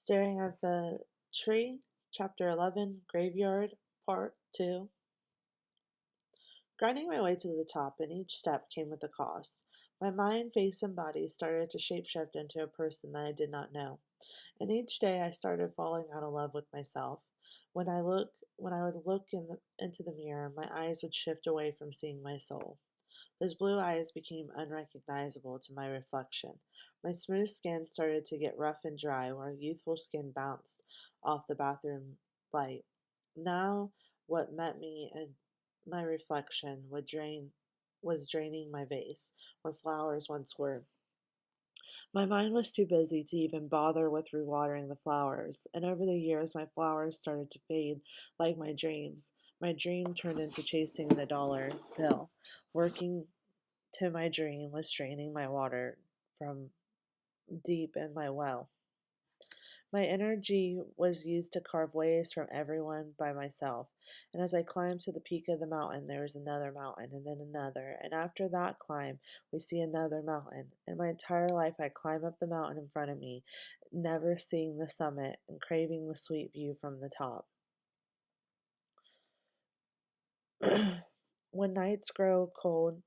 Staring at the Tree, Chapter 11, Graveyard, Part 2. Grinding my way to the top, and each step came with a cost. My mind, face, and body started to shapeshift into a person that I did not know. And each day I started falling out of love with myself. When I would look into the mirror, my eyes would shift away from seeing my soul. Those blue eyes became unrecognizable to my reflection. My smooth skin started to get rough and dry, where youthful skin bounced off the bathroom light. Now, what met me in my reflection was draining my vase, where flowers once were. My mind was too busy to even bother with rewatering the flowers, and over the years my flowers started to fade like my dreams. My dream turned into chasing the dollar bill. Working to my dream was draining my water from deep in my well. My energy was used to carve ways from everyone by myself. And as I climbed to the peak of the mountain, there was another mountain, and then another. And after that climb, we see another mountain. In my entire life, I climb up the mountain in front of me, never seeing the summit and craving the sweet view from the top. When nights grow cold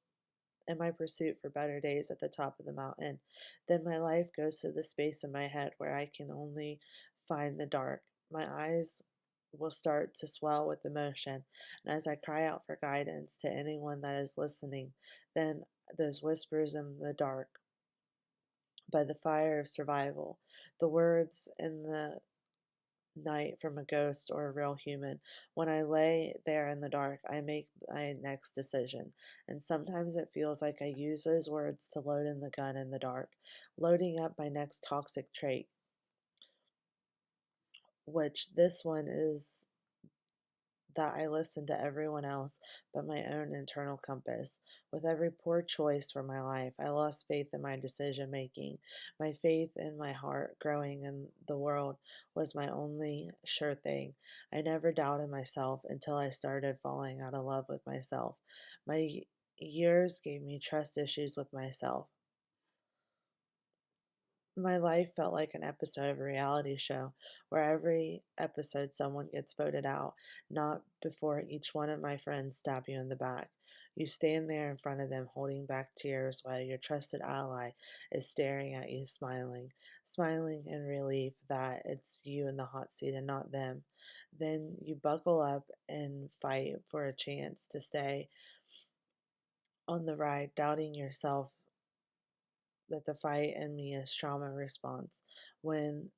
and my pursuit for better days at the top of the mountain, then my life goes to the space in my head where I can only find the dark. My eyes will start to swell with emotion, and as I cry out for guidance to anyone that is listening, then those whispers in the dark by the fire of survival, the words in the night from a ghost or a real human. When I lay there in the dark, I make my next decision. And sometimes it feels like I use those words to load in the gun in the dark, loading up my next toxic trait, which this one is that I listen to everyone else but my own internal compass. With every poor choice for my life, I lost faith in my decision making. My faith in my heart growing in the world was my only sure thing. I never doubted myself until I started falling out of love with myself. My years gave me trust issues with myself. My life felt like an episode of a reality show where every episode someone gets voted out, not before each one of my friends stab you in the back. You stand there in front of them holding back tears while your trusted ally is staring at you smiling in relief that it's you in the hot seat and not them. Then you buckle up and fight for a chance to stay on the ride, doubting yourself that the fight in me is trauma response. When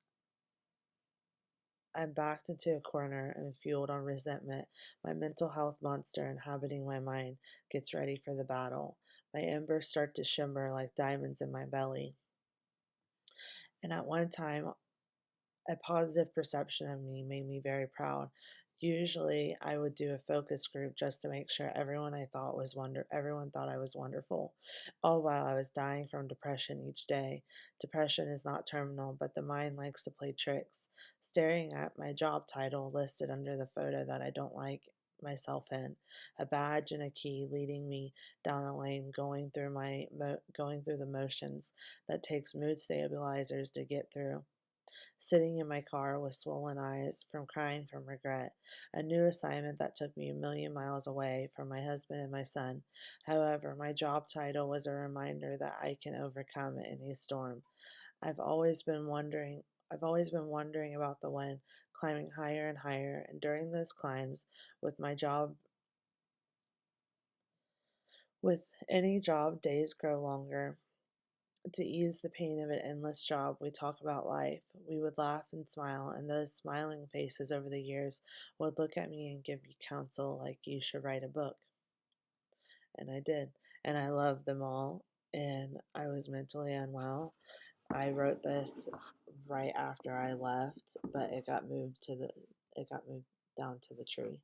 I'm backed into a corner and fueled on resentment, my mental health monster inhabiting my mind gets ready for the battle. My embers start to shimmer like diamonds in my belly. And at one time, a positive perception of me made me very proud. Usually, I would do a focus group just to make sure everyone thought I was wonderful, all while I was dying from depression each day. Depression is not terminal, but the mind likes to play tricks. Staring at my job title listed under the photo that I don't like myself in, a badge and a key leading me down a lane going through the motions that takes mood stabilizers to get through. Sitting in my car with swollen eyes from crying from regret, a new assignment that took me a million miles away from my husband and my son. However, my job title was a reminder that I can overcome any storm. I've always been wondering I've always been wondering about the wind, climbing higher and higher, and during those climbs, with my job with any job, days grow longer. To ease the pain of an endless job, we talk about life. We would laugh and smile, and those smiling faces over the years would look at me and give me counsel like you should write a book. And I did. And I loved them all. And I was mentally unwell. I wrote this right after I left, but it got moved down to the tree.